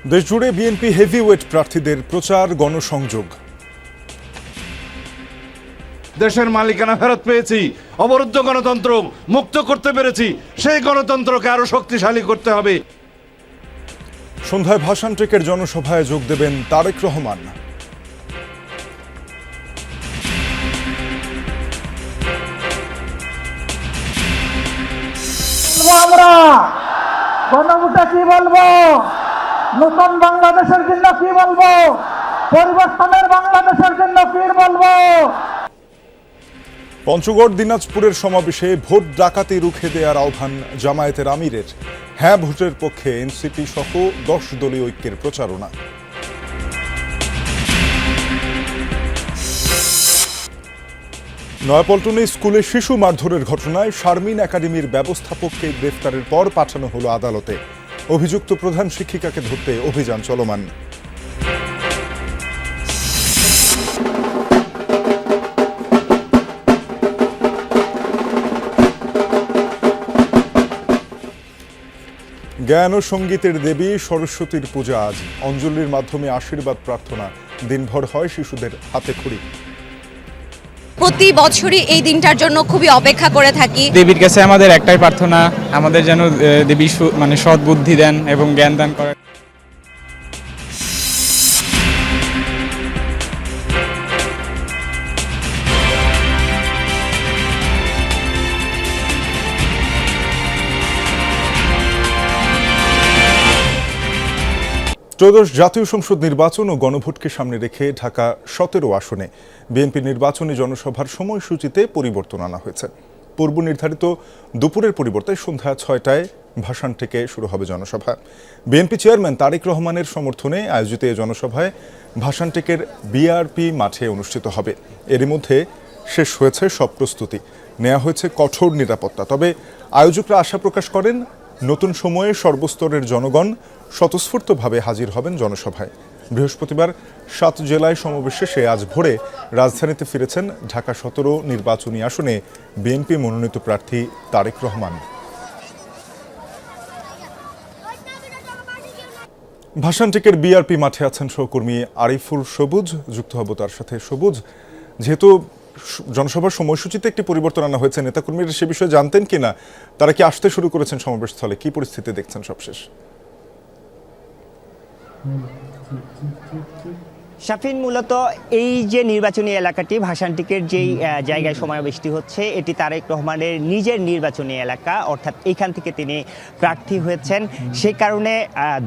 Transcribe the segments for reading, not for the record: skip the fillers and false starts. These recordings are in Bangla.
দেশজুড়ে বিএনপি হেভিওয়েট প্রার্থীদের প্রচার গণসংযোগ। দেশের মালিকানা ফেরত পেয়েছি, অবরুদ্ধ গণতন্ত্র মুক্ত করতে পেরেছি, সেই গণতন্ত্রকে আরো শক্তিশালী করতে হবে। সন্ধ্যায় ভাসান টেকের জনসভায় যোগ দেবেন তারেক রহমান। আমরা গণভোটে কি বলবো, নতুন বাংলাদেশের জন্য কি বলবো, পরিবর্তনের বাংলাদেশের জন্য কি বলবো। পঞ্চগড় দিনাজপুরের সমাবেশে ভোট ডাকাতি রুখে দেওয়ার আহ্বান জামায়াতের আমিরের। হ্যাঁ ভোটের পক্ষে এনসিপি সহ 10 দলীয় ঐক্যের প্রচারণা। নয়াপল্টনে স্কুলে শিশু মারধরের ঘটনায় শারমিন একাডেমির ব্যবস্থাপককে গ্রেফতারের পর পাঠানো হলো আদালতে। অভিযুক্ত প্রধান শিক্ষিকাকে ধরতে অভিযান চলমান। জ্ঞান ও সঙ্গীতের দেবী সরস্বতীর পূজা আজ। অঞ্জলির মাধ্যমে আশীর্বাদ প্রার্থনা। দিনভর হয় শিশুদের হাতে খড়ি। প্রতি বছরই এই দিনটার জন্য খুবই অপেক্ষা করে থাকি। দেবীর কাছে আমাদের একটাই প্রার্থনা, আমাদের যেন দেবী সৎ বুদ্ধি দেন এবং জ্ঞান দান করেন। ত্রয়োদশ জাতীয় সংসদ নির্বাচন ও গণভোটকে সামনে রেখে ঢাকা 17 আসনে বিএনপি নির্বাচনী জনসভার সময়সূচিতে পরিবর্তন আনা হয়েছে। পূর্ব নির্ধারিত দুপুরের পরিবর্তে সন্ধ্যা 6টায় ভাসান থেকে শুরু হবে জনসভা। বিএনপি চেয়ারম্যান তারেক রহমানের সমর্থনে আয়োজিত এই জনসভায় ভাসান টেকের বিআরপি মাঠে অনুষ্ঠিত হবে। এরই মধ্যে শেষ হয়েছে সব প্রস্তুতি, নেওয়া হয়েছে কঠোর নিরাপত্তা। তবে আয়োজকরা আশা প্রকাশ করেন নতুন সময়ে সর্বস্তরের জনগণ স্বতঃস্ফূর্তভাবে হাজির হবেন জনসভায়। বৃহস্পতিবার 7 জেলায় সমাবেশ শেষে আজ ভোরে রাজধানীতে ফিরেছেন ঢাকা 17 নির্বাচনী আসনে বিএনপি মনোনীত প্রার্থী তারেক রহমান। ভাসান টেকের বিআরপি মাঠে আছেন সহকর্মী আরিফুল সবুজ, যুক্ত হব তার সাথে। সবুজ, যেহেতু জনসভার সময়সূচিতে একটি পরিবর্তন আনা হয়েছে, নেতাকর্মীরা সে বিষয়ে জানতেন কিনা? তারা কি আসতে শুরু করেছেন সমাবেশস্থলে? কি পরিস্থিতি দেখছেন সবশেষ? শাফিন, মূলত এই যে নির্বাচনী এলাকাটি ভাসান টেকের যেই জায়গায় সমাবেশটি হচ্ছে, এটি তারেক রহমানের নিজের নির্বাচনী এলাকা, অর্থাৎ এইখান থেকে তিনি প্রার্থী হয়েছেন। সে কারণে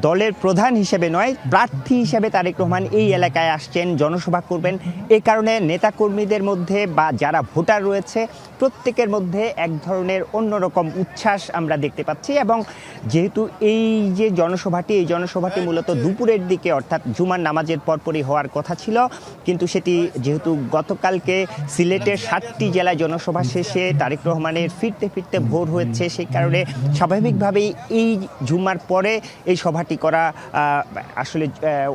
দলের প্রধান হিসেবে নয়, প্রার্থী হিসেবে তারেক রহমান এই এলাকায় আসছেন, জনসভা করবেন। এ কারণে নেতাকর্মীদের মধ্যে বা যারা ভোটার রয়েছে প্রত্যেকের মধ্যে এক ধরনের অন্যরকম উচ্ছ্বাস আমরা দেখতে পাচ্ছি। এবং যেহেতু এই যে জনসভাটি, এই জনসভাটি মূলত দুপুরের দিকে অর্থাৎ জুমার নামাজের পরপরই হওয়ার কথা ছিল, কিন্তু সেটি যেহেতু গতকালকে সিলেটের 7টি জেলায় জনসভা শেষে তারেক রহমানের ফিরতে ফিরতে ভোর হয়েছে, সেই কারণে স্বাভাবিকভাবেই এই জুমার পরে এই সভাটি করা আসলে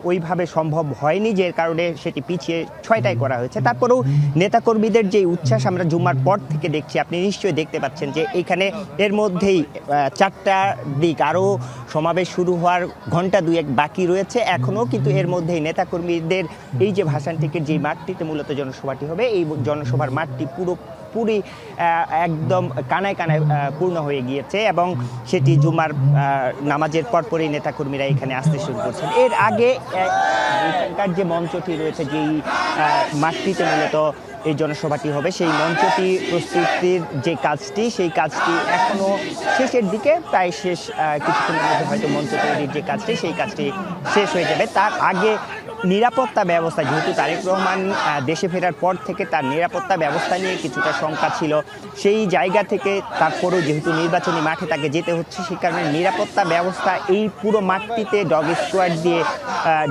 ওইভাবে সম্ভব হয়নি, যে কারণে সেটি পিছিয়ে 6টায় করা হয়েছে। তারপরেও নেতাকর্মীদের যে উচ্ছ্বাস আমরা জুমার পর থেকে দেখছি, আপনি নিশ্চয়ই দেখতে পাচ্ছেন যে এখানে এর মধ্যেই 4টার দিক, আরও সমাবেশ শুরু হওয়ার ঘন্টা 2-1 বাকি রয়েছে এখনও, কিন্তু এর মধ্যেই নেতাকর্মীদের এই যে ভাসান টেকের যে মাঠটিতে মূলত জনসভাটি হবে, এই জনসভার মাঠটি পুরোপুরি একদম কানায় কানায় পূর্ণ হয়ে গিয়েছে এবং সেটি জুমার নামাজের পরপরই নেতাকর্মীরা এখানে আসতে শুরু করছেন। এর আগে এখানকার যে মঞ্চটি রয়েছে, যেই মাঠটিতে মূলত এই জনসভাটি হবে, সেই মঞ্চটি প্রস্তুতির যে কাজটি, সেই কাজটি এখনও শেষের দিকে, প্রায় শেষ, কিছুক্ষণের মধ্যে হয়তো মঞ্চ তৈরির যে কাজটি, সেই কাজটি শেষ হয়ে যাবে। তার আগে নিরাপত্তা ব্যবস্থা, যেহেতু তারেক রহমান দেশে ফেরার পর থেকে তার নিরাপত্তা ব্যবস্থা নিয়ে কিছুটা শঙ্কা ছিল, সেই জায়গা থেকে তারপরেও যেহেতু নির্বাচনী মাঠে তাকে যেতে হচ্ছে, সেই কারণে নিরাপত্তা ব্যবস্থা এই পুরো মাঠটিতে ডগ স্কোয়াড দিয়ে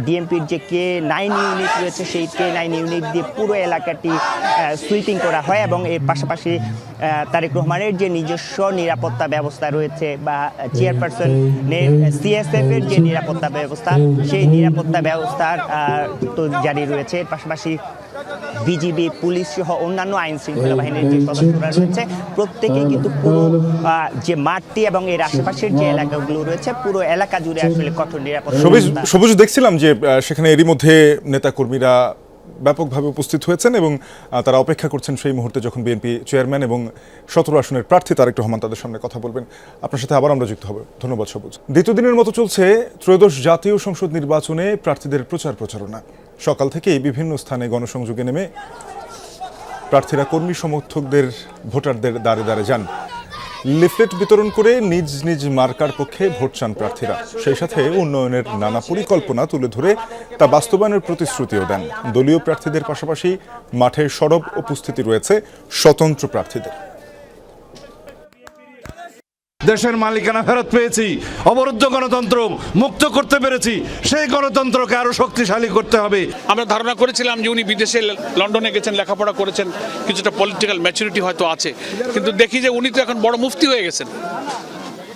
ডিএমপির যে K9 ইউনিট রয়েছে, সেই K9 ইউনিট দিয়ে পুরো এলাকাটি সুইপিং করা হয়। এবং এর পাশাপাশি তারেক রহমানের যে নিজস্ব নিরাপত্তা ব্যবস্থা রয়েছে বা চেয়ারপারসনের CSF এর যে নিরাপত্তা ব্যবস্থা, সেই নিরাপত্তা ব্যবস্থার তো জারি রয়েছে। এর পাশাপাশি বিজিবি, পুলিশ সহ অন্যান্য আইন শৃঙ্খলা বাহিনীর যে সদস্যরা রয়েছে প্রত্যেকেই কিন্তু পুরো যে মাঠটি এবং এর আশেপাশের যে এলাকাগুলো রয়েছে পুরো এলাকা জুড়ে আসলে কঠোর নিরাপত্তা। সবুজ দেখছিলাম যে সেখানে এরই মধ্যে নেতাকর্মীরা ব্যাপকভাবে উপস্থিত হয়েছেন এবং তারা অপেক্ষা করছেন সেই মুহূর্তে যখন বিএনপি চেয়ারম্যান এবং 17 আসনের প্রার্থী তারেক রহমান তাদের সামনে কথা বলবেন। আপনার সাথে আবার আমরা যুক্ত হব। ধন্যবাদ সবুজ। দ্বিতীয় দিনের মতো চলছে ত্রয়োদশ জাতীয় সংসদ নির্বাচনে প্রার্থীদের প্রচারণা। সকাল থেকেই বিভিন্ন স্থানে গণসংযোগে নেমে প্রার্থীরা কর্মী সমর্থকদের ভোটারদের দ্বারে দ্বারে যান। লিফলেট বিতরণ করে নিজ নিজ মার্কার পক্ষে ভোট চান প্রার্থীরা। সেই সাথে উন্নয়নের নানা পরিকল্পনা তুলে ধরে তা বাস্তবায়নের প্রতিশ্রুতিও দেন। দলীয় প্রার্থীদের পাশাপাশি মাঠে সরব উপস্থিতি রয়েছে স্বতন্ত্র প্রার্থীদের। দেশের মালিকানা ফেরত পেয়েছি, অবরুদ্ধ গণতন্ত্র মুক্ত করতে পেরেছি, সেই গণতন্ত্রকে আরো শক্তিশালী করতে হবে। আমরা ধারণা করেছিলাম যে উনি বিদেশে লন্ডনে গেছেন, লেখাপড়া করেছেন, কিছুটা পলিটিক্যাল ম্যাচুরিটি হয়তো আছে, কিন্তু দেখি যে উনি তো এখন বড় মুফতি হয়ে গেছেন।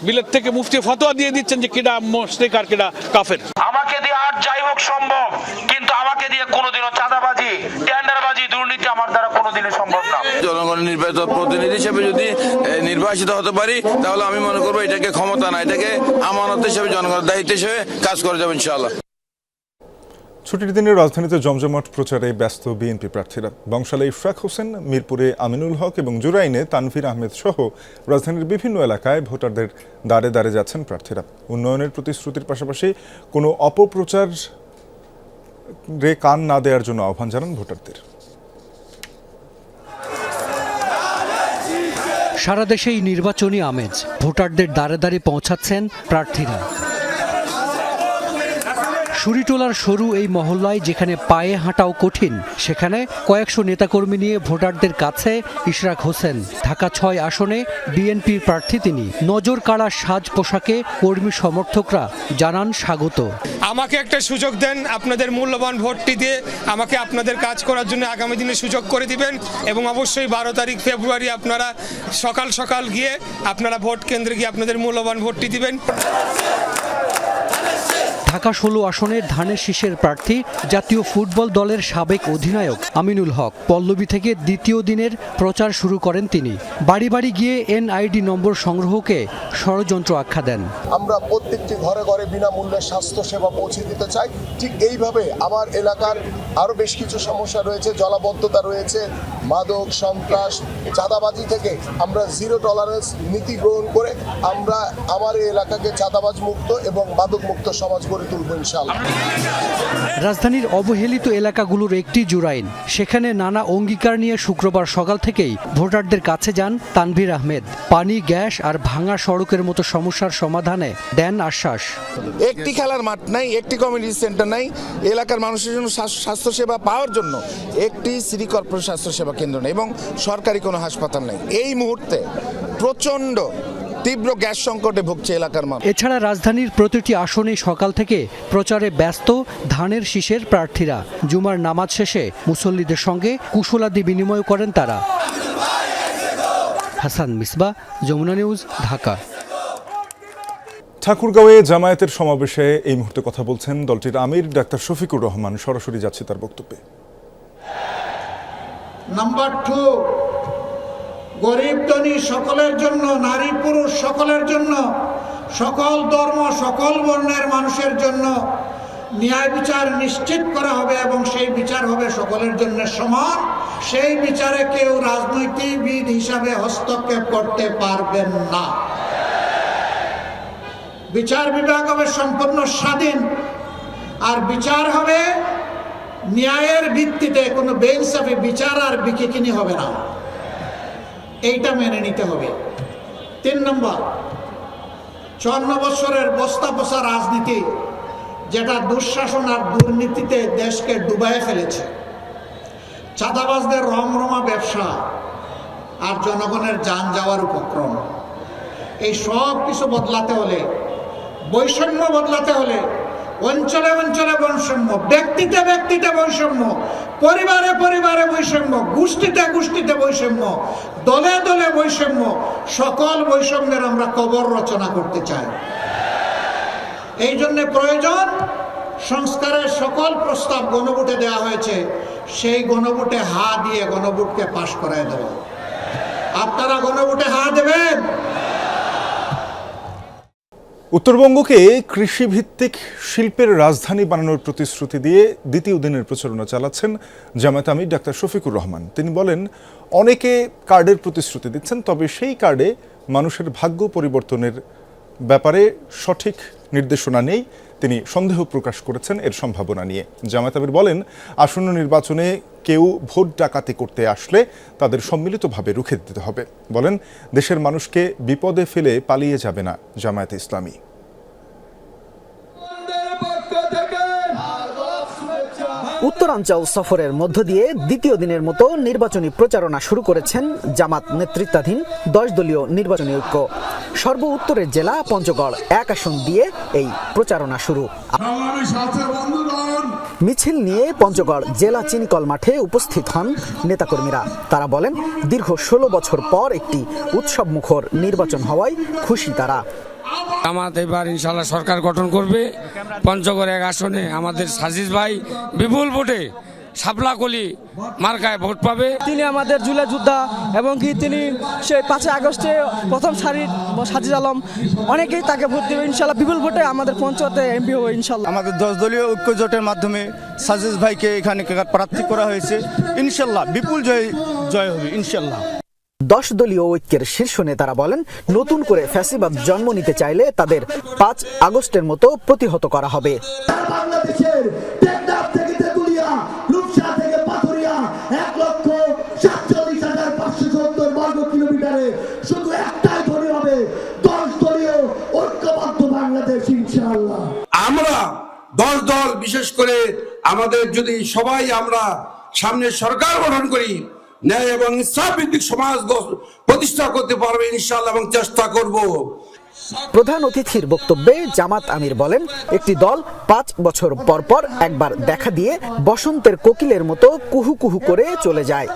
বিলেত থেকে মুফতি ফতোয়া দিয়ে দিচ্ছেন যে কেডা মুশরিক আর কেডা কাফের। আমাকে দিয়ে আর যাই হোক সম্ভব, কিন্তু আমাকে দিয়ে কোনোদিনও চাঁদাবাজি, টেন্ডারবাজি, দুর্নীতি আমার দ্বারা কোনোদিনই সম্ভব না। জনগণের নির্বাচিত প্রতিনিধি হিসেবে যদি নির্বাচিত হতে পারি তাহলে আমি মনে করবো এটাকে ক্ষমতা না, এটাকে আমানত হিসেবে জনগণের দায়িত্ব হিসেবে কাজ করে যাবো ইনশাআল্লাহ। ছুটির দিনে রাজধানীতে জমজমাট প্রচারে ব্যস্ত বিএনপি প্রার্থীরা। বংশালে ইশরাক হোসেন, মিরপুরে আমিনুল হক এবং জুরাইনে তানভীর আহমেদ সহ রাজধানীর বিভিন্ন এলাকায় ভোটারদের দ্বারে দ্বারে যাচ্ছেন প্রার্থীরা। উন্নয়নের প্রতিশ্রুতির পাশাপাশি কোনো অপপ্রচারে কান না দেওয়ার জন্য আহ্বান জানান ভোটারদের। সারা দেশেই নির্বাচনী আমেজ, ভোটারদের দ্বারে দ্বারে পৌঁছাচ্ছেন প্রার্থীরা। শুরিটোলার সরু এই মহল্লায় যেখানে পায়ে হাঁটাও কঠিন, সেখানে কয়েকশো নেতাকর্মী নিয়ে ভোটারদের কাছে ইশরাক হোসেন। ঢাকা 6 আসনে বিএনপির প্রার্থী তিনি। নজর কাড়া সাজ পোশাকে কর্মী সমর্থকরা জানান স্বাগত। আমাকে একটা সুযোগ দেন, আপনাদের মূল্যবান ভোটটি দিয়ে আমাকে আপনাদের কাজ করার জন্য আগামী দিনে সুযোগ করে দিবেন এবং অবশ্যই 12 তারিখ ফেব্রুয়ারি আপনারা সকাল সকাল গিয়ে আপনারা ভোট কেন্দ্রে গিয়ে আপনাদের মূল্যবান ভোটটি দিবেন। ঢাকা 16 আসনের ধানের শীষের প্রার্থী জাতীয় ফুটবল দলের সাবেক অধিনায়ক আমিনুল হক পল্লবী থেকে দ্বিতীয় দিনের প্রচার শুরু করেন তিনি। বাড়ি বাড়ি গিয়ে এনআইডি নম্বর সংগ্রহকে ষড়যন্ত্র আখ্যা দেন। আমরা প্রত্যেকটি ঘরে ঘরে বিনামূল্যে স্বাস্থ্য সেবা পৌঁছে দিতে চাই। ঠিক এইভাবে আমার এলাকার আরও বেশ কিছু সমস্যা রয়েছে, জলাবদ্ধতা রয়েছে, মাদক, সন্ত্রাস, চাঁদাবাজি থেকে আমরা জিরো টলারেন্স নীতি গ্রহণ করে আমরা আমার এই এলাকাকে চাঁদাবাজ মুক্ত এবং মাদক মুক্ত সমাজ গড়ে তুলব ইনশাআল্লাহ। রাজধানীর অবহেলিত এলাকাগুলোর একটি জুরাইন, সেখানে নানা অঙ্গীকার নিয়ে শুক্রবার সকাল থেকেই ভোটারদের কাছে যান তানভীর আহমেদ। পানি, গ্যাস আর ভাঙা সড়কের মতো সমস্যার সমাধানে দেন আশ্বাস। একটি খেলার মাঠ নাই, একটি কমিউনিটি সেন্টার নাই, এলাকার মানুষের জন্য স্বাস্থ্যসেবা পাওয়ার জন্য একটি সিটি কর্পোরেশন স্বাস্থ্যসেবা কেন্দ্র নেই এবং সরকারি কোনো হাসপাতাল নেই। এই মুহূর্তে প্রচণ্ড তীব্র গ্যাস সংকটে ভুগছে এলাকার মানুষ। এছাড়া রাজধানীর প্রতিটি আসনে সকাল থেকে প্রচারে ব্যস্ত ধানের শীষের প্রার্থীরা। জুমার নামাজ শেষে মুসল্লিদের সঙ্গে কুশলাদি বিনিময় করেন তারা। হাসান মিসবাহ, যমুনা নিউজ, ঢাকা। ঠাকুরগাঁওয়ে জামায়াতের সমাবেশে এই মুহূর্তে কথা বলছেন দলটির আমির ডাক্তার শফিকুর রহমান। সরাসরি যাচ্ছে তার বক্তব্যে। নাম্বার 2, গরিব ধনী সকলের জন্য, নারী পুরুষ সকলের জন্য, সকল ধর্ম সকল বর্ণের মানুষের জন্য ন্যায় বিচার নিশ্চিত করা হবে এবং সেই বিচার হবে সকলের জন্য সমান। সেই বিচারে কেউ রাজনৈতিকবিদ হিসাবে হস্তক্ষেপ করতে পারবেন না। বিচার বিভাগ হবে সম্পূর্ণ স্বাধীন আর বিচার হবে ন্যায়ের ভিত্তিতে, কোনো বেইনসাফি বিচার আর বিকিকিনি হবে না। এইটা মেনে নিতে হবে। 3 নম্বর, 54 বছরের বস্তা পচা রাজনীতি যেটা দুঃশাসন আর দুর্নীতিতে দেশকে ডুবাইয়ে ফেলেছে, চাঁদাবাজদের রমরমা ব্যবসা আর জনগণের যান যাওয়ার উপক্রম, এই সব কিছু বদলাতে হলে, বৈষম্য বদলাতে হলে, অঞ্চলে অঞ্চলে বৈষম্য, ব্যক্তিতে ব্যক্তিতে বৈষম্য, পরিবারে পরিবারে বৈষম্য, গোষ্ঠীতে গোষ্ঠীতে বৈষম্য, দলে দলে বৈষম্য, সকল বৈষম্যের আমরা কবর রচনা করতে চাই। এই জন্য প্রয়োজন সংস্কারের সকল প্রস্তাব গণভোটে দেওয়া হয়েছে, সেই গণভোটে হা দিয়ে গণভোটকে পাশ করায় দেওয়া। আপনারা গণভোটে হা দেবেন? উত্তরবঙ্গকে কৃষিভিত্তিক শিল্পের রাজধানী বানানোর প্রতিশ্রুতি দিয়ে দ্বিতীয় দিনের প্রচারণা চালাচ্ছেন জামায়াত আমির ডাক্তার শফিকুর রহমান। তিনি বলেন, অনেকে কার্ডের প্রতিশ্রুতি দিচ্ছেন, তবে সেই কার্ডে মানুষের ভাগ্য পরিবর্তনের ব্যাপারে সঠিক নির্দেশনা নেই। তিনি সন্দেহ প্রকাশ করেছেন এর সম্ভাবনা নিয়ে। জামায়াত আমির বলেন, আসন্ন নির্বাচনে কেউ ভোট ডাকাতি করতে আসলে তাদের সম্মিলিতভাবে রুখে দিতে হবে। বলেন, দেশের মানুষকে বিপদে ফেলে পালিয়ে যাবে না জামায়াতে ইসলামী। উত্তরাঞ্চল সফরের মধ্য দিয়ে দ্বিতীয় দিনের মতো নির্বাচনী প্রচারণা শুরু করেছেন জামাত নেতৃত্বাধীন 10 দলীয় নির্বাচনী ঐক্য। সর্ব উত্তরের জেলা পঞ্চগড় 1 আসন দিয়ে এই প্রচারণা শুরু। মিছিল নিয়ে পঞ্চগড় জেলা চিনিকল মাঠে উপস্থিত হন নেতাকর্মীরা। তারা বলেন, দীর্ঘ 16 বছর পর একটি উৎসবমুখর নির্বাচন হওয়ায় খুশি তারা। জামাত এবার ইনশাল্লাহ সরকার গঠন করবে। পঞ্চগড় 1 আসনে আমাদের সাজিদ ভাই বিপুল ভোটে শাপলাকলি মার্কায় ভোট পাবে। তিনি আমাদের জুলাই যোদ্ধা এবং কি তিনি সেই 5 আগস্টে প্রথম সারির সাজিদ আলম, অনেকেই তাকে ভোট দেবে ইনশাল্লাহ। বিপুল ভোটে আমাদের পঞ্চায়েতে এমপি হবে ইনশাল্লাহ। আমাদের 10 দলীয় ঐক্য জোটের মাধ্যমে সাজিদ ভাইকে এখানে প্রার্থী করা হয়েছে। ইনশাল্লাহ বিপুল জয় হবে ইনশাল্লাহ। 10 দলীয় ঐক্যের শীর্ষ নেতারা বলেন, নতুন করে ফ্যাসিবাদ জন্ম নিতে চাইলে তাদের 5 আগস্টের মতো প্রতিহত করা হবে। বাংলাদেশের টেকনাফ থেকে তেতুলিয়া, রূপসা থেকে পাথুরিয়া 1,47,570 বর্গ কিলোমিটারে শুধু একটাই ধনী হবে 10 দলীয় ঐক্যবদ্ধ বাংলাদেশ ইনশাআল্লাহ। আমরা 10 দল, বিশেষ করে আমাদের যদি সবাই আমরা সামনে সরকার গঠন করি, ন্যায় এবং ইনসাফ ভিত্তিক সমাজ প্রতিষ্ঠা করতে পারবে ইনশাআল্লাহ এবং চেষ্টা করব। প্রধান অতিথির বক্তব্যে জামাত আমির বলেন, একটি দল 5 বছর পর পর একবার দেখা দিয়ে বসন্তের কোকিলের মতো কুহু কুহু করে চলে যায়।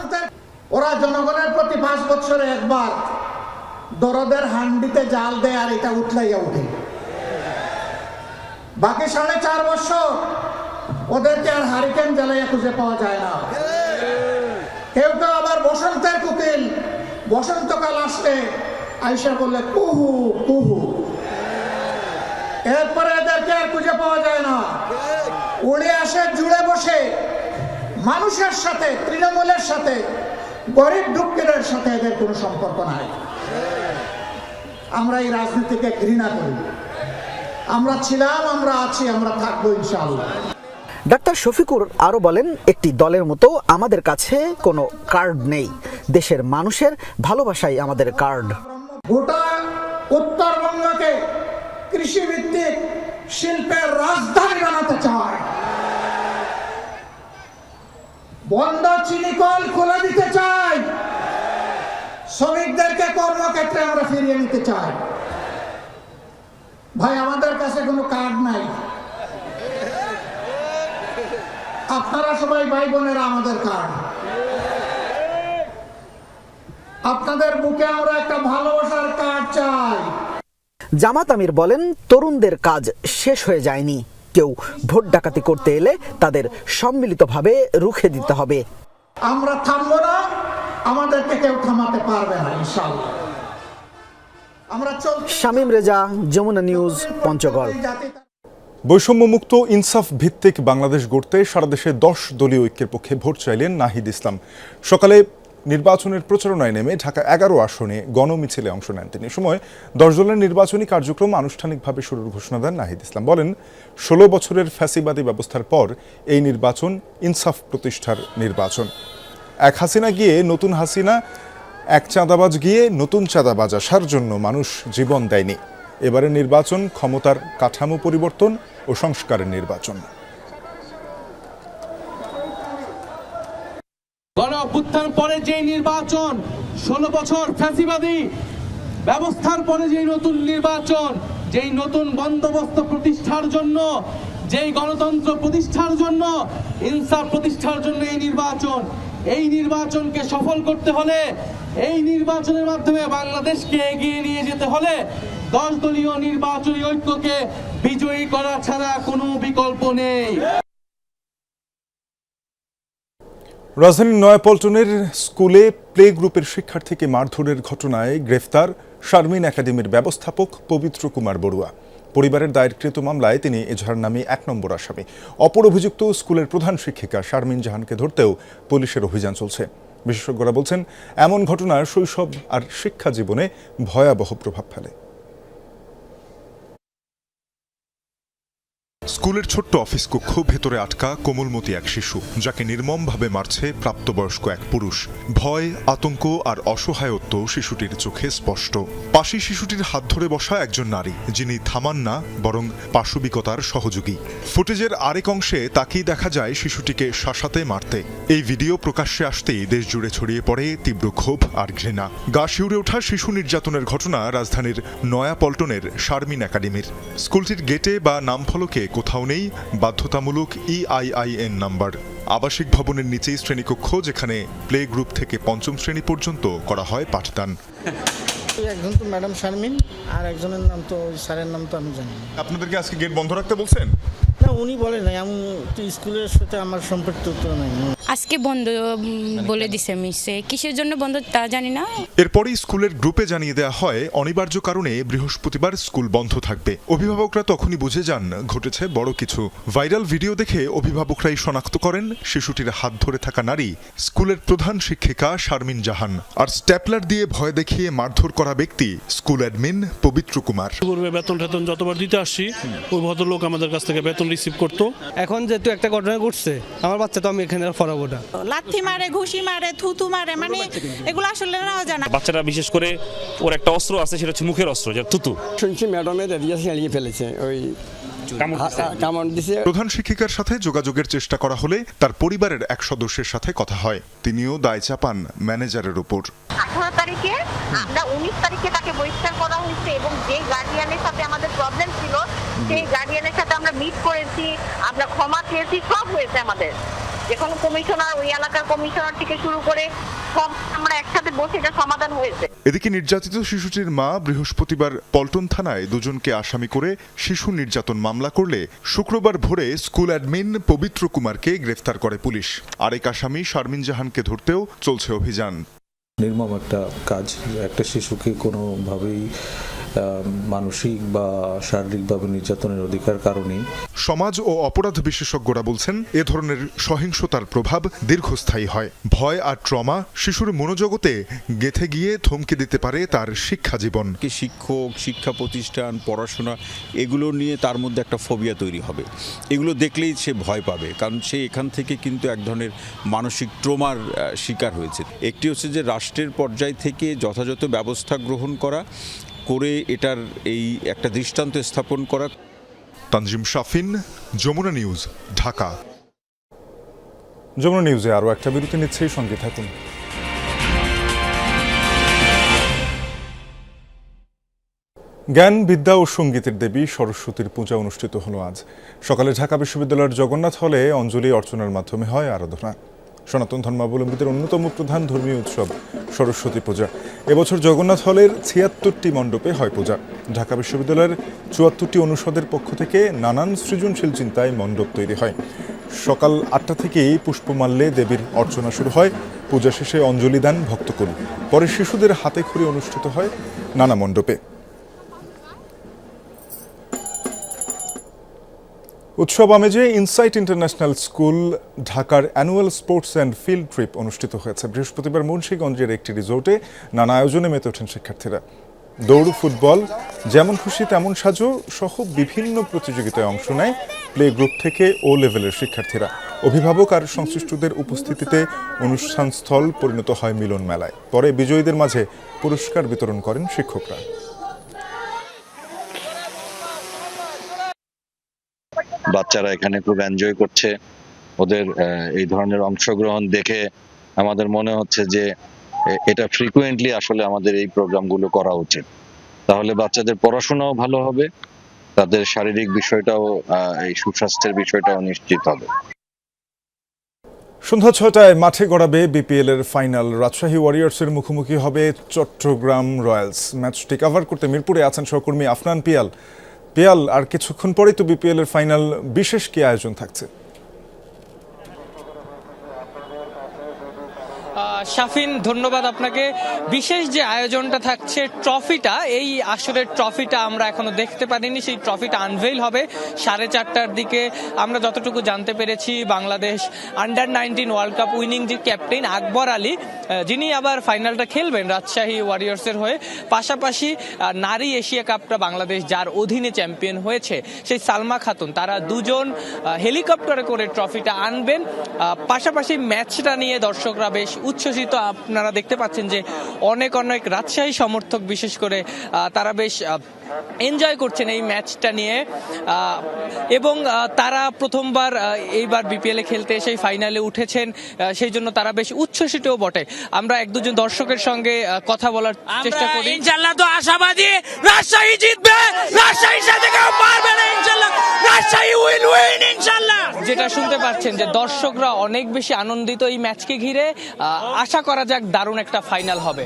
ওরা জনগণের প্রতি 5 বছরে একবার দরদের হান্ডিতে জাল দেয় আর এটা উঠলাইয়া উঠে। বাকি 4.5 বছর ওদেরকে আর হারিকেন জ্বালাইয়া খুঁজে পাওয়া যায় না। কেউ কেউ আবার বসন্তের কোকিল, বসন্তকাল আসলে আইসা বললে কুহু কুহু, এরপরে এদেরকে আর খুঁজে পাওয়া যায় না। উড়ে আসে জুড়ে বসে মানুষের সাথে, তৃণমূলের সাথে, গরিব দুঃখীদের সাথে এদের কোনো সম্পর্ক নাই। আমরা এই রাজনীতিকে ঘৃণা করি। আমরা ছিলাম, আমরা আছি, আমরা থাকবো ইনশাআল্লাহ। ডাক্তার শফিকুর আরো বলেন, একটি দলের মতো আমাদের কাছে কোনো কার্ড নেই, দেশের মানুষের ভালোবাসাই আমাদের কার্ড। গোটা উত্তরবঙ্গকে কৃষিভিত্তিক শিল্পের রাজধানী বানাতে চায়। বন্ধ চিনিকল খুলে দিতে চাই। শ্রমিকদেরকে কর্মক্ষেত্রে আমরা ফিরিয়ে নিতে চাই। ভাই, আমাদের কাছে কোনো কার্ড নাই। আপনারা সবাই ভাই বোনেরা আমাদের কার্ড। আপনাদের বুকে আমরা একটা ভালোবাসার কার্ড চাই। জামাত আমির বলেন, তরুণদের কাজ শেষ হয়ে যায়নি। কেউ ভোট ডাকাতি করতে এলে তাদের সম্মিলিতভাবে রুখে দিতে হবে। আমরা থামবো না, আমাদেরকে কেউ থামাতে পারবে না ইনশাআল্লাহ। আমরা শামীম রেজা, যমুনা নিউজ, পঞ্চগড়। বৈষম্যমুক্ত ইনসাফ ভিত্তিক বাংলাদেশ গড়তে সারা দেশে 10 দলীয় ঐক্যের পক্ষে ভোট চাইলেন নাহিদ ইসলাম। সকালে নির্বাচনের প্রচারণায় নেমে ঢাকা 11 আসনে গণমিছিলে অংশ নেন তিনি। সময় 10 দলের নির্বাচনী কার্যক্রম আনুষ্ঠানিকভাবে শুরুর ঘোষণা দেন নাহিদ ইসলাম। বলেন, 16 বছরের ফ্যাসিবাদী ব্যবস্থার পর এই নির্বাচন ইনসাফ প্রতিষ্ঠার নির্বাচন। এক হাসিনা গিয়ে নতুন হাসিনা, এক চাঁদাবাজ গিয়ে নতুন চাঁদাবাজ আসার জন্য মানুষ জীবন দেয়নি। এবারের নির্বাচন ক্ষমতার কাঠামো পরিবর্তন ও সংস্কারের নির্বাচন। গণ অভ্যুত্থান পরে যে নির্বাচন, 16 বছর ফ্যাসিবাদী ব্যবস্থার পরে যেই নতুন নির্বাচন, যেই নতুন বন্দোবস্ত প্রতিষ্ঠার জন্য, যেই গণতন্ত্র প্রতিষ্ঠার জন্য, ইনসাফ প্রতিষ্ঠার জন্য এই নির্বাচনকে সফল করতে হলে, এই নির্বাচনের মাধ্যমে বাংলাদেশকে এগিয়ে নিয়ে যেতে হলে 10 দলীয় নির্বাচনী ঐক্যকে বিজয়ী করা ছাড়া কোনো বিকল্প নেই। রাজধানীর নয়াপল্টনের স্কুলে প্লে গ্রুপের শিক্ষার্থীকে মারধরের ঘটনায় গ্রেফতার শারমিন একাডেমির ব্যবস্থাপক পবিত্র কুমার বড়ুয়া। পরিবারের দায়েরকৃত মামলায় তিনি এজাহার নামে 1 নম্বর আসামি। অপর অভিযুক্ত স্কুলের প্রধান শিক্ষিকা শারমিন জাহানকে ধরতেও পুলিশের অভিযান চলছে। বিশেষজ্ঞরা বলছেন, এমন ঘটনা শৈশব আর শিক্ষা জীবনে ভয়াবহ প্রভাব ফেলে। স্কুলের ছোট্ট অফিস কক্ষ, ভেতরে আটকা কোমলমতি এক শিশু, যাকে নির্মমভাবে মারছে প্রাপ্তবয়স্ক এক পুরুষ। ভয়, আতঙ্ক আর অসহায়ত্ব শিশুটির চোখে স্পষ্ট। পাশে শিশুটির হাত ধরে বসা একজন নারী, যিনি থামান না বরং পাশবিকতার সহযোগী। ফুটেজের আরেক অংশে তাকেই দেখা যায় শিশুটিকে শাসাতে মারতে। এই ভিডিও প্রকাশ্যে আসতেই দেশ জুড়ে ছড়িয়ে পড়ে তীব্র ক্ষোভ আর ঘৃণা। গা শিউরে ওঠা শিশু নির্যাতনের ঘটনা রাজধানীর নয়াপল্টনের শারমিন একাডেমির। স্কুলটির গেটে বা নামফলকে কোথাও নেই বাধ্যতামূলক EIIN নাম্বার। আবাসিক ভবনের নিচেই শ্রেণীকক্ষ, যেখানে প্লে গ্রুপ থেকে 5ম শ্রেণী পর্যন্ত করা হয় পাঠদান। একজন তো ম্যাডাম শারমিন, আর একজনের নাম তো স্যারের নাম তো আমি জানি। আপনাদেরকে আজকে গেট বন্ধ রাখতে বলছেন? না, উনি বলেন নাই, আমি স্কুলের সাথে আমার সম্পর্ক তো নাই। আজকে বন্ধ বলে দিছে মিসে, কিসের জন্য বন্ধ তা জানি না। এরপরই স্কুলের গ্রুপে জানিয়ে দেওয়া হয় অনিবার্য কারণে বৃহস্পতিবার স্কুল বন্ধ থাকবে। অভিভাবকরা তখনই বুঝে যান ঘটেছে বড় কিছু। ভাইরাল ভিডিও দেখে অভিভাবকরাই শনাক্ত করেন শিশুটির হাত ধরে থাকা নারী স্কুলের প্রধান শিক্ষিকা শারমিন জাহান, আর স্ট্যাপলার দিয়ে ভয় দেখিয়ে মারধর করা ব্যক্তি স্কুল অ্যাডমিন পবিত্র কুমার। বেতন যতবার দিতে আসছি, ওই ভদ্রলোক আমাদের কাছ থেকে বেতন রিসিভ করতো। এখন যেহেতু একটা ঘটনা ঘটছে, আমার বাচ্চা তো আমি এখানে পড়াবো না। লাথি মারে, ঘুষি মারে, থুতু মারে, মানে এগুলো আসলে নেওয়া যায় না। বাচ্চারা বিশেষ করে ওর একটা অস্ত্র আছে, সেটা হচ্ছে মুখের অস্ত্র, যেটা থুতু। শুনছি ম্যাডামের এরিয়া চালিয়ে ফেলেছে, ওই কামড় দিছে। প্রধান শিক্ষিকার সাথে যোগাযোগের চেষ্টা করা হলে তার পরিবারের এক সদস্যের সাথে কথা হয়। তিনিও দায় চাপান ম্যানেজারের উপর। 18 তারিখে আমরা 19 তারিখে তাকে বহিষ্কার করা হয়েছে, এবং যে গার্ডিয়ানের সাথে আমাদের প্রবলেম ছিল সেই গার্ডিয়ানের সাথে আমরা মিট করেছি, আমরা ক্ষমা চেয়েছি, সব হয়েছে আমাদের। যখন কমিশনার, ওই এলাকার কমিশনার থেকে শুরু করে সব আমরা একসাথে বসে এটা সমাধান হয়েছে। এদিকে নির্যাতিত শিশুটির মা বৃহস্পতিবার পল্টন থানায় দুজনকে আসামি করে শিশু নির্যাতন মামলা করলে শুক্রবার ভোরে স্কুল অ্যাডমিন পবিত্র কুমারকে গ্রেফতার করে পুলিশ। আরেক আসামি শারমিন জাহানকে ধরতেও চলছে অভিযান। নির্মম একটা কাজ, একটা শিশুকে কোনোভাবেই মানসিক বা শারীরিকভাবে নির্যাতনের অধিকার কারণে। সমাজ ও অপরাধ বিশেষজ্ঞরা বলছেন, এ ধরনের সহিংসতার প্রভাব দীর্ঘস্থায়ী হয়। ভয় আর ট্রমা শিশুর মনোজগতে গেঁথে গিয়ে থমকে দিতে পারে তার শিক্ষা জীবন। শিক্ষক, শিক্ষা প্রতিষ্ঠান, পড়াশোনা, এগুলো নিয়ে তার মধ্যে একটা ফোবিয়া তৈরি হবে। এগুলো দেখলেই সে ভয় পাবে, কারণ সে এখান থেকে কিন্তু এক ধরনের মানসিক ট্রমার শিকার হয়েছে। একটি হচ্ছে যে রাষ্ট্রের পর্যায় থেকে যথাযথ ব্যবস্থা গ্রহণ করা, করে এটার এই একটা দৃষ্টান্ত স্থাপন করা। তানজিম শাফিন, যমুনা নিউজ, ঢাকা। যমুনা নিউজে আরও একটা বিরতি নিচ্ছে, সঙ্গে থাকুন। জ্ঞান, বিদ্যা ও সঙ্গীতের দেবী সরস্বতীর পূজা অনুষ্ঠিত হলো আজ সকালে ঢাকা বিশ্ববিদ্যালয়ের জগন্নাথ হলে অঞ্জলি অর্চনার মাধ্যমে হয় আরাধনা। সনাতন ধর্মাবলম্বীদের অন্যতম প্রধান ধর্মীয় উৎসব সরস্বতী পূজা। এবছর জগন্নাথ হলের 76টি মণ্ডপে হয় পূজা। ঢাকা বিশ্ববিদ্যালয়ের 74টি অনুষদের পক্ষ থেকে নানান সৃজনশীল চিন্তায় মণ্ডপ তৈরি হয়। সকাল 8টা থেকেই পুষ্পমাল্যে দেবীর অর্চনা শুরু হয়। পূজা শেষে অঞ্জলি দান ভক্তকুল। পরে শিশুদের হাতে খড়ি অনুষ্ঠিত হয় নানা মণ্ডপে। উৎসব আমেজে ইনসাইট ইন্টারন্যাশনাল স্কুল ঢাকার annual sports and field trip অনুষ্ঠিত হয়েছে। বৃহস্পতিবার মুন্সিগঞ্জের একটি রিসোর্টে নানা আয়োজনে মেতে ওঠেন শিক্ষার্থীরা। দৌড়, ফুটবল, যেমন খুশি তেমন সাজো সহ বিভিন্ন প্রতিযোগিতায় অংশ নেয় প্লে গ্রুপ থেকে ও লেভেলের শিক্ষার্থীরা। অভিভাবক আর সংশ্লিষ্টদের উপস্থিতিতে অনুষ্ঠানস্থল পরিণত হয় মিলন মেলায়। পরে বিজয়ীদের মাঝে পুরস্কার বিতরণ করেন শিক্ষকরা। বাচ্চারা এখানে খুব এনজয় করছে। ওদের এই ধরনের অংশগ্রহণ দেখে আমাদের মনে হচ্ছে যে এটা ফ্রিকুয়েন্টলি আসলে আমাদের এই প্রোগ্রামগুলো করা উচিত। তাহলে বাচ্চাদের পড়াশোনাও ভালো হবে, তাদের শারীরিক বিষয়টাও, এই সুস্বাস্থ্যের বিষয়টাও নিশ্চিত হবে। সন্ধ্যা 6টায় মাঠে গড়াবে বিপিএল এর ফাইনাল। রাজশাহী ওয়ারিয়র্সের মুখোমুখি হবে চট্টগ্রাম রয়্যালস। ম্যাচটি কভার করতে মিরপুরে আছেন সহকর্মী আফনান পিয়াল। পিয়াল, আর কিছুক্ষণ পরেই তো বিপিএল এর ফাইনাল, বিশেষ কি আয়োজন থাকছে? শাফিন, ধন্যবাদ আপনাকে। বিশেষ যে আয়োজনটা থাকছে, ট্রফিটা, এই আসরের ট্রফিটা আমরা এখনো দেখতে পারিনি। সেই ট্রফিটা আনভেইল হবে 4:30টার দিকে। আমরা যতটুকু জানতে পেরেছি, Bangladesh under-19 world cup winning যে ক্যাপ্টেন আকবর আলী, যিনি আবার ফাইনালটা খেলবেন রাজশাহী ওয়ারিয়র্সের হয়ে, পাশাপাশি নারী এশিয়া কাপটা বাংলাদেশ যার অধীনে চ্যাম্পিয়ন হয়েছে সেই সালমা খাতুন, তারা দুজন হেলিকপ্টারে করে ট্রফিটা আনবেন। পাশাপাশি ম্যাচটা নিয়ে দর্শকরা বেশ উচ্ছ্বসিত। আপনারা দেখতে পাচ্ছেন যে অনেক রাজশাহী সমর্থক বিশেষ করে তারা বেশ এনজয় করছেন এই ম্যাচটা নিয়ে, এবং তারা প্রথমবার এইবার বিপিএল এ খেলতে এসে ফাইনালে উঠেছেন, সেই জন্য তারা বেশ উচ্ছ্বসিতও বটে। আমরা এক দুজন দর্শকের সঙ্গে কথা বলার চেষ্টা করি। ইনশাআল্লাহ তো আশাবাদী রাজশাহী জিতবে, রাজশাহীর সাথে কেউ পারবে না ইনশাআল্লাহ, রাজশাহী উইল উইন ইনশাআল্লাহ। যেটা শুনতে পাচ্ছেন যে দর্শকরা অনেক বেশি আনন্দিত এই ম্যাচকে ঘিরে। আশা করা যাক দারুণ একটা ফাইনাল হবে।